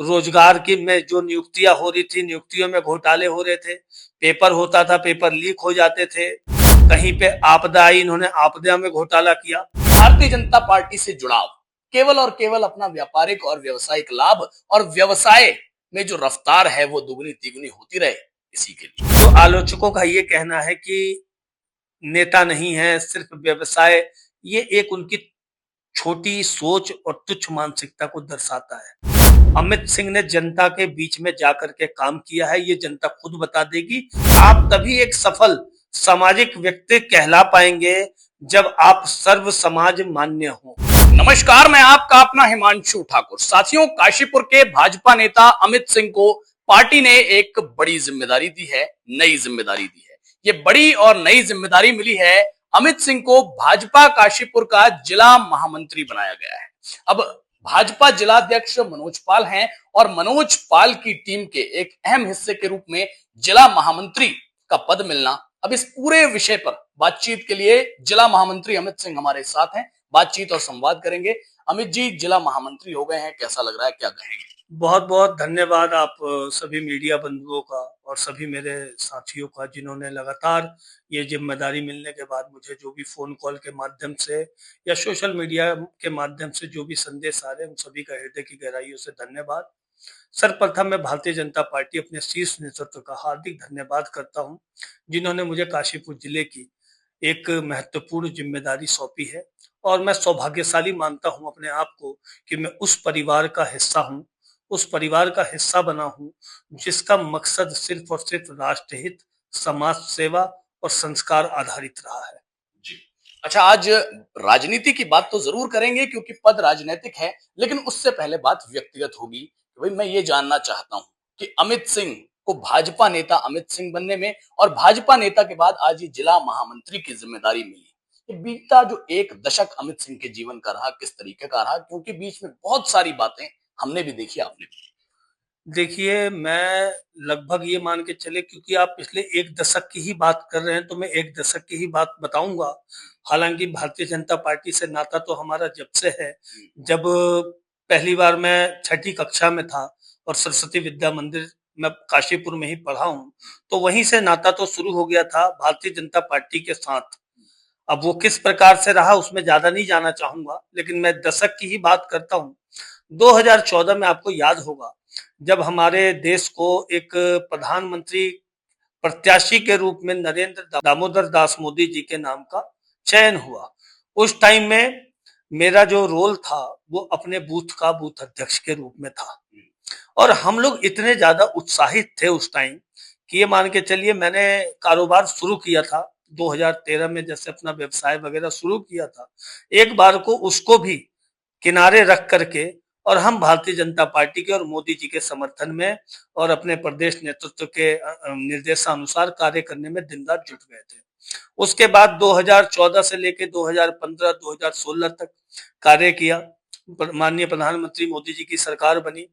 रोजगार की में जो नियुक्तियां हो रही थी, नियुक्तियों में घोटाले हो रहे थे, पेपर होता था, पेपर लीक हो जाते थे, कहीं पे आपदा आई, इन्होंने आपदा में घोटाला किया। भारतीय जनता पार्टी से जुड़ाव केवल और केवल अपना व्यापारिक और व्यवसायिक लाभ और व्यवसाय में जो रफ्तार है वो दुगनी तिगुनी होती रहे, इसी के लिए। तो आलोचकों का ये कहना है कि नेता नहीं है, सिर्फ व्यवसाय, ये एक उनकी छोटी सोच और तुच्छ मानसिकता को दर्शाता है। अमित सिंह ने जनता के बीच में जाकर के काम किया है, ये जनता खुद बता देगी। आप तभी एक सफल सामाजिक व्यक्ति कहला पाएंगे जब आप सर्व समाज मान्य हो। नमस्कार, मैं आपका अपना हिमांशु ठाकुर। साथियों, काशीपुर के भाजपा नेता अमित सिंह को पार्टी ने एक बड़ी जिम्मेदारी दी है, नई जिम्मेदारी दी है। ये बड़ी और नई जिम्मेदारी मिली है अमित सिंह को। भाजपा काशीपुर का जिला महामंत्री बनाया गया है। अब भाजपा जिलाध्यक्ष मनोज पाल हैं और मनोज पाल की टीम के एक अहम हिस्से के रूप में जिला महामंत्री का पद मिलना। अब इस पूरे विषय पर बातचीत के लिए जिला महामंत्री अमित सिंह हमारे साथ हैं। बातचीत और संवाद करेंगे। अमित जी, जिला महामंत्री हो गए हैं, कैसा लग रहा है, क्या कहेंगे? बहुत बहुत धन्यवाद आप सभी मीडिया बंधुओं का और सभी मेरे साथियों का, जिन्होंने लगातार ये जिम्मेदारी मिलने के बाद मुझे जो भी फोन कॉल के माध्यम से या सोशल मीडिया के माध्यम से जो भी संदेश आ रहे हैं, उन सभी का हृदय की गहराइयों से धन्यवाद। सर्वप्रथम मैं भारतीय जनता पार्टी अपने शीर्ष नेतृत्व का हार्दिक धन्यवाद करता हूं, जिन्होंने मुझे काशीपुर जिले की एक महत्वपूर्ण जिम्मेदारी सौंपी है। और मैं सौभाग्यशाली मानता हूं अपने आप को कि मैं उस परिवार का हिस्सा हूं, उस परिवार का हिस्सा बना हूं जिसका मकसद सिर्फ और सिर्फ राष्ट्रहित, समाज सेवा और संस्कार आधारित रहा है। जी। अच्छा, आज राजनीति की बात तो जरूर करेंगे क्योंकि पद राजनीतिक है, लेकिन उससे पहले बात व्यक्तिगत होगी। भाई, मैं ये जानना चाहता हूं कि अमित सिंह को भाजपा नेता अमित सिंह बनने में और भाजपा नेता के बाद आज ये जिला महामंत्री की जिम्मेदारी मिली, ये बीता जो एक दशक अमित सिंह के जीवन का रहा, किस तरीके का रहा? क्योंकि बीच में बहुत सारी बातें हमने भी देखी, आपने भी। देखिए, मैं लगभग ये मान के चले, क्योंकि आप पिछले एक दशक की ही बात कर रहे हैं, तो मैं एक दशक की ही बात बताऊंगा। हालांकि भारतीय जनता पार्टी से नाता तो हमारा जब से है, जब पहली बार मैं छठी कक्षा में था और सरस्वती विद्या मंदिर में काशीपुर में ही पढ़ा हूं, तो वहीं से नाता तो शुरू हो गया था भारतीय जनता पार्टी के साथ। अब वो किस प्रकार से रहा उसमें ज्यादा नहीं जाना चाहूंगा, लेकिन मैं दशक की ही बात करता हूं। 2014 में आपको याद होगा, जब हमारे देश को एक प्रधानमंत्री प्रत्याशी के रूप में नरेंद्र दामोदर दास मोदी जी के नाम का चयन हुआ, उस टाइम में मेरा जो रोल था वो अपने बूथ का बूथ अध्यक्ष के रूप में था। और हम लोग इतने ज्यादा उत्साहित थे उस टाइम कि ये मान के चलिए, मैंने कारोबार शुरू किया था 2013 में, जैसे अपना व्यवसाय वगैरह शुरू किया था, एक बार को उसको भी किनारे रख करके और हम भारतीय जनता पार्टी के और मोदी जी के समर्थन में और अपने प्रदेश नेतृत्व के निर्देशानुसार कार्य करने में दिन रात जुट गए थे। उसके बाद 2014 से लेकर 2015 2016 तक कार्य किया। माननीय प्रधानमंत्री मोदी जी की सरकार बनी।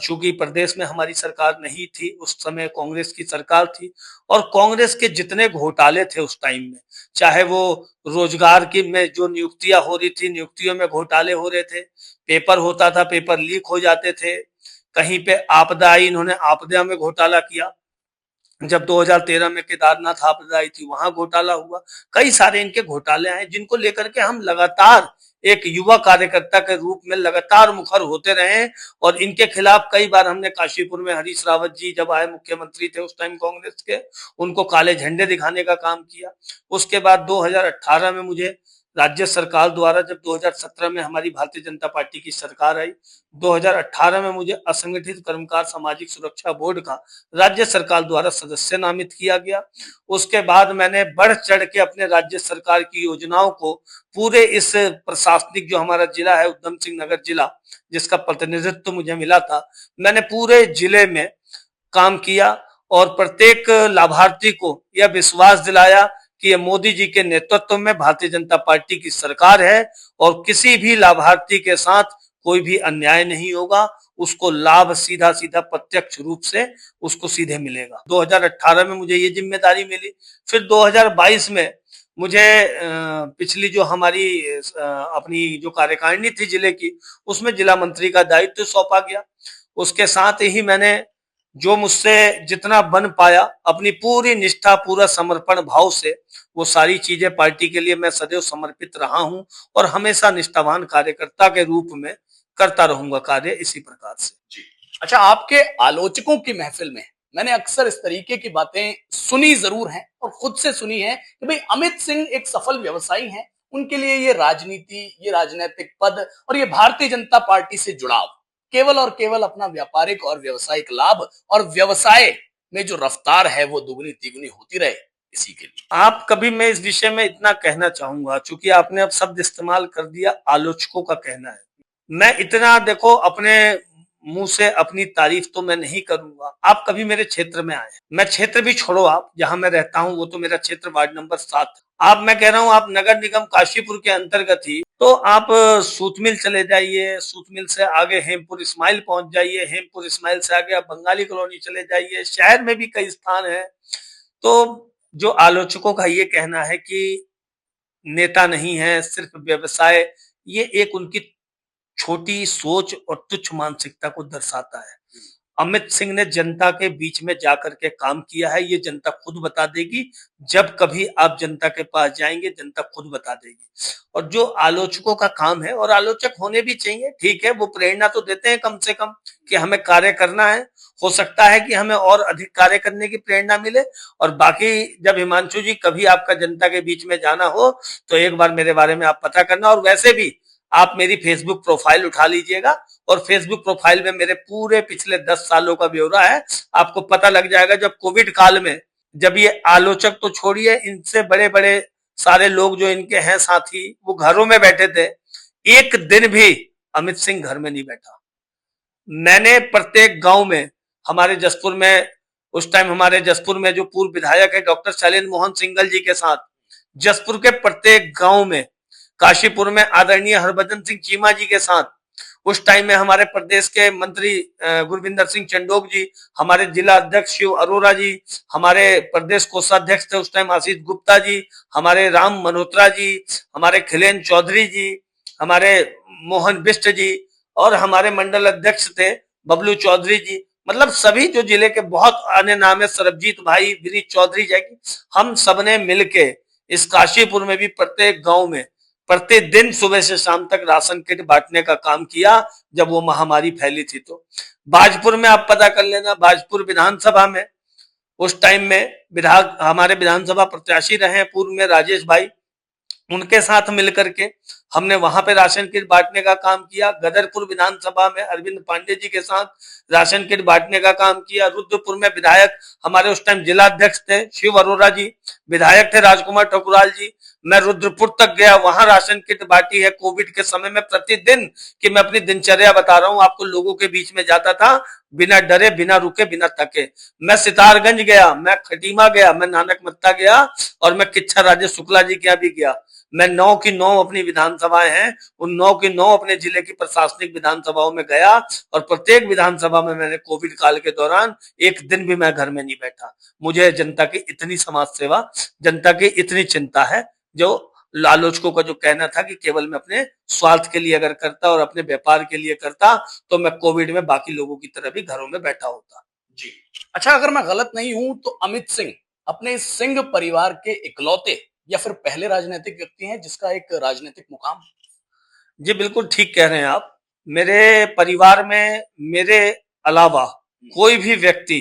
चूंकि प्रदेश में हमारी सरकार नहीं थी, उस समय कांग्रेस की सरकार थी, और कांग्रेस के जितने घोटाले थे उस टाइम में, चाहे वो रोजगार की में जो नियुक्तियां हो रही थी, नियुक्तियों में घोटाले हो रहे थे, पेपर होता था, पेपर लीक हो जाते थे, कहीं पे आपदा आई, इन्होंने आपदा में घोटाला किया। जब 2013 में केदारनाथ आपदा आई थी, वहां घोटाला हुआ। कई सारे इनके घोटाले आए जिनको लेकर के हम लगातार एक युवा कार्यकर्ता के रूप में लगातार मुखर होते रहे। और इनके खिलाफ कई बार हमने काशीपुर में हरीश रावत जी जब आए, मुख्यमंत्री थे उस टाइम कांग्रेस के, उनको काले झंडे दिखाने का काम किया। उसके बाद 2018 में मुझे राज्य सरकार द्वारा, जब 2017 में हमारी भारतीय जनता पार्टी की सरकार आई, 2018 में मुझे असंगठित कर्मकार सामाजिक सुरक्षा बोर्ड का राज्य सरकार द्वारा सदस्य नामित किया गया। उसके बाद मैंने बढ़ चढ़ के अपने राज्य सरकार की योजनाओं को पूरे इस प्रशासनिक जो हमारा जिला है, उधम सिंह नगर जिला, जिसका प्रतिनिधित्व मुझे मिला था, मैंने पूरे जिले में काम किया और प्रत्येक लाभार्थी को यह विश्वास दिलाया कि ये मोदी जी के नेतृत्व में भारतीय जनता पार्टी की सरकार है और किसी भी लाभार्थी के साथ कोई भी अन्याय नहीं होगा, उसको लाभ सीधा सीधा प्रत्यक्ष रूप से उसको सीधे मिलेगा। 2018 में मुझे ये जिम्मेदारी मिली। फिर 2022 में मुझे पिछली जो हमारी अपनी जो कार्यकारिणी थी जिले की, उसमें जिला मंत्री का दायित्व सौंपा गया। उसके साथ ही मैंने जो मुझसे जितना बन पाया अपनी पूरी निष्ठा पूरा समर्पण भाव से वो सारी चीजें पार्टी के लिए मैं सदैव समर्पित रहा हूं और हमेशा निष्ठावान कार्यकर्ता के रूप में करता रहूंगा कार्य इसी प्रकार से। जी। अच्छा, आपके आलोचकों की महफिल में मैंने अक्सर इस तरीके की बातें सुनी जरूर हैं और खुद से सुनी है कि भाई अमित सिंह एक सफल व्यवसायी हैं, उनके लिए ये राजनीति, ये राजनीतिक पद और ये भारतीय जनता पार्टी से जुड़ाव केवल और केवल अपना व्यापारिक और व्यवसायिक लाभ और व्यवसाय में जो रफ्तार है वो दुगनी तिगुनी होती रहे, इसी के लिए। आप कभी मैं इस विषय में इतना कहना चाहूंगा, चूंकि आपने अब शब्द इस्तेमाल कर दिया आलोचकों का कहना है, मैं इतना देखो अपने मुंह से अपनी तारीफ तो मैं नहीं करूंगा। आप कभी मेरे क्षेत्र में आए, मैं क्षेत्र भी छोड़ो, आप जहां मैं रहता हूं वो तो मेरा क्षेत्र वार्ड नंबर 7। आप मैं कह रहा हूं आप नगर निगम काशीपुर के अंतर्गत ही तो आप सूत मिल चले जाइए, सूत मिल से आगे हेमपुर इस्माइल पहुंच जाइए, हेमपुर इस्माइल से आगे आप बंगाली कॉलोनी चले जाइए, शहर में भी कई स्थान है। तो जो आलोचकों का ये कहना है कि नेता नहीं है सिर्फ व्यवसाय, ये एक उनकी छोटी सोच और तुच्छ मानसिकता को दर्शाता है। अमित सिंह ने जनता के बीच में जाकर के काम किया है, ये जनता खुद बता देगी। जब कभी आप जनता के पास जाएंगे जनता खुद बता देगी। और जो आलोचकों का काम है, और आलोचक होने भी चाहिए, ठीक है, वो प्रेरणा तो देते हैं कम से कम कि हमें कार्य करना है। हो सकता है कि हमें और अधिक कार्य करने की प्रेरणा मिले। और बाकी जब हिमांशु जी कभी आपका जनता के बीच में जाना हो तो एक बार मेरे बारे में आप पता करना। और वैसे भी आप मेरी फेसबुक प्रोफाइल उठा लीजिएगा और फेसबुक प्रोफाइल में मेरे पूरे पिछले 10 सालों का ब्यौरा है, आपको पता लग जाएगा। जब कोविड काल में, जब ये आलोचक तो छोड़िए, इनसे बड़े बड़े सारे लोग जो इनके हैं साथी, वो घरों में बैठे थे, एक दिन भी अमित सिंह घर में नहीं बैठा। मैंने प्रत्येक गांव में, हमारे जसपुर में, उस टाइम हमारे जसपुर में जो पूर्व विधायक है डॉक्टर शैलेंद्र मोहन सिंगल जी के साथ, जसपुर के प्रत्येक गांव में, काशीपुर में आदरणीय हरभजन सिंह चीमा जी के साथ, उस टाइम में हमारे प्रदेश के मंत्री गुरविंदर सिंह चंडोक जी, हमारे जिला अध्यक्ष शिव अरोरा जी, हमारे प्रदेश कोषाध्यक्ष थे उस टाइम आशीष गुप्ता जी, हमारे राम मल्होत्रा जी, हमारे खिलेन चौधरी जी, हमारे मोहन बिष्ट जी, और हमारे मंडल अध्यक्ष थे बबलू चौधरी जी। मतलब सभी जो जिले के बहुत अन्य नाम है, सरबजीत भाई, गिरीश चौधरी जैकी, हम सबने मिलके इस काशीपुर में भी प्रत्येक गांव में प्रतिदिन सुबह से शाम तक राशन किट बांटने का काम किया जब वो महामारी फैली थी। तो भाजपुर में आप पता कर लेना, भाजपुर विधानसभा में उस टाइम में विधायक हमारे विधानसभा प्रत्याशी रहे पूर्व में राजेश भाई, उनके साथ मिलकर के हमने वहां पे राशन किट बांटने का काम किया। गदरपुर विधानसभा में अरविंद पांडे जी के साथ राशन किट बांटने का काम किया। रुद्रपुर में विधायक हमारे उस टाइम जिला अध्यक्ष थे शिव अरोरा जी, विधायक थे राजकुमार ठकुराल जी, मैं रुद्रपुर तक गया, वहां राशन किट बांटी है कोविड के समय में प्रतिदिन। कि मैं अपनी दिनचर्या बता रहा हूं आपको, लोगों के बीच में जाता था बिना डरे, बिना रुके, बिना थके। मैं सितारगंज गया, मैं खटीमा गया, मैं नानक मत्ता गया, और मैं किच्छा राजेश शुक्ला जी के यहाँ भी गया। मैं 9 की 9 अपनी विधानसभाएं हैं, उन 9 की 9 अपने जिले की प्रशासनिक विधानसभाओं में गया, और प्रत्येक विधानसभा में मैंने कोविड काल के दौरान एक दिन भी मैं घर में नहीं बैठा। मुझे जनता की इतनी समाज सेवा, जनता की इतनी चिंता है। जो आलोचकों का जो कहना था कि केवल मैं अपने स्वार्थ के लिए अगर करता और अपने व्यापार के लिए करता तो मैं कोविड में बाकी लोगों की तरह भी घरों में बैठा होता। जी। अच्छा, अगर मैं गलत नहीं हूं तो अमित सिंह अपने सिंह परिवार के इकलौते या फिर पहले राजनीतिक व्यक्ति हैं जिसका एक राजनीतिक मुकाम। जी बिल्कुल ठीक कह रहे हैं आप। मेरे परिवार में मेरे अलावा कोई भी व्यक्ति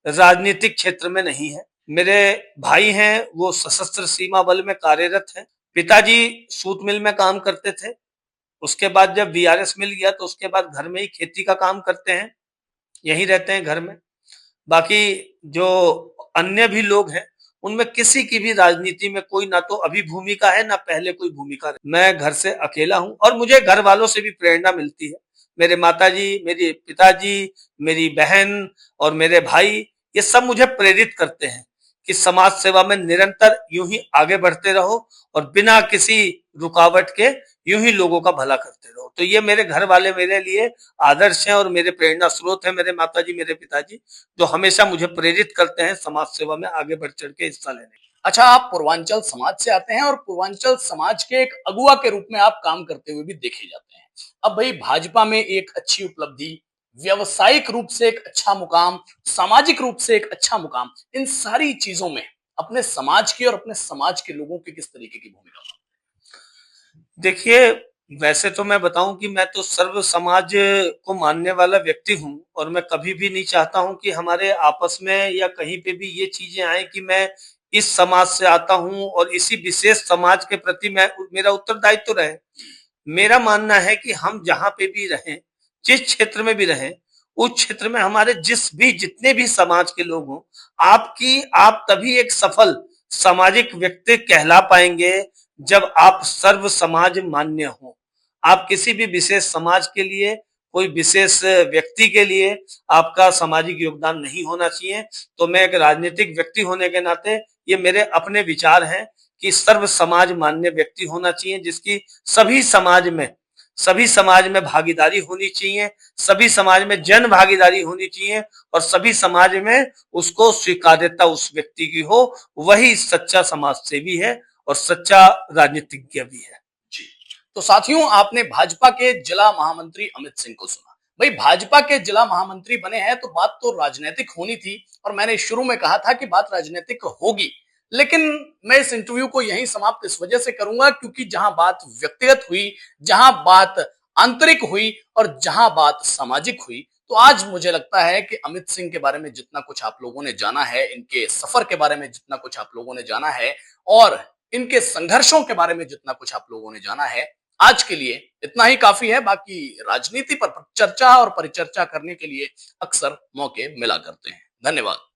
राजनीतिक क्षेत्र में नहीं है। मेरे भाई हैं वो सशस्त्र सीमा बल में कार्यरत हैं। पिताजी सूत मिल में काम करते थे। उसके बाद जब वीआरएस मिल गया तो उसके बाद घर में ही खेती का काम करते हैं, यहीं रहते हैं घर में। बाकी जो अन्य भी लोग हैं उनमें किसी की भी राजनीति में कोई ना तो अभी भूमिका है ना पहले कोई भूमिका है। मैं घर से अकेला हूं और मुझे घर वालों से भी प्रेरणा मिलती है। मेरे माताजी, मेरे पिताजी, मेरी बहन और मेरे भाई, ये सब मुझे प्रेरित करते हैं कि समाज सेवा में निरंतर यूं ही आगे बढ़ते रहो और बिना किसी रुकावट के यूं ही लोगों का भला करते रहो। तो ये मेरे घर वाले मेरे लिए आदर्श हैं और मेरे प्रेरणा स्रोत हैं। मेरे माताजी, मेरे पिताजी, जो हमेशा मुझे प्रेरित करते हैं समाज सेवा में आगे बढ़ चढ़ के हिस्सा लेने। अच्छा, आप पूर्वांचल समाज से आते हैं और पूर्वांचल समाज के एक अगुवा के रूप में आप काम करते हुए भी देखे जाते हैं। अब भाई भाजपा में एक अच्छी उपलब्धि, व्यवसायिक रूप से एक अच्छा मुकाम, सामाजिक रूप से एक अच्छा मुकाम, इन सारी चीजों में अपने समाज की और अपने समाज के लोगों की किस तरीके की भूमिका? देखिए, वैसे तो मैं बताऊं कि मैं तो सर्व समाज को मानने वाला व्यक्ति हूं और मैं कभी भी नहीं चाहता हूं कि हमारे आपस में या कहीं पे भी ये चीजें आए कि मैं इस समाज से आता हूं और इसी विशेष समाज के प्रति मैं मेरा उत्तरदायित्व रहे। मेरा मानना है कि हम जहां पे भी रहें, जिस क्षेत्र में भी रहें, उस क्षेत्र में हमारे जितने भी समाज के लोग हों, आप तभी एक सफल सामाजिक व्यक्ति कहला पाएंगे जब आप सर्व समाज मान्य हो। आप किसी भी विशेष समाज के लिए, कोई विशेष व्यक्ति के लिए आपका सामाजिक योगदान नहीं होना चाहिए। तो मैं एक राजनीतिक व्यक्ति होने के नाते ये मेरे अपने विचार हैं कि सर्व समाज मान्य व्यक्ति होना चाहिए, जिसकी सभी समाज में भागीदारी होनी चाहिए, सभी समाज में जन भागीदारी होनी चाहिए और सभी समाज में उसको स्वीकार्यता उस व्यक्ति की हो। वही सच्चा समाज सेवी है और सच्चा राजनीतिज्ञ भी है। जी। तो साथियों, आपने भाजपा के जिला महामंत्री अमित सिंह को सुना। भाई, भाजपा के जिला महामंत्री बने हैं तो बात तो राजनीतिक होनी थी और मैंने शुरू में कहा था कि बात राजनीतिक होगी। लेकिन मैं इस इंटरव्यू को यहीं समाप्त इस वजह से करूंगा क्योंकि जहां बात व्यक्तिगत हुई, जहां बात आंतरिक हुई और जहां बात सामाजिक हुई, तो आज मुझे लगता है कि अमित सिंह के बारे में जितना कुछ आप लोगों ने जाना है, इनके सफर के बारे में जितना कुछ आप लोगों ने जाना है और इनके संघर्षों के बारे में जितना कुछ आप लोगों ने जाना है, आज के लिए इतना ही काफी है। बाकी राजनीति पर चर्चा और परिचर्चा करने के लिए अक्सर मौके मिला करते हैं। धन्यवाद।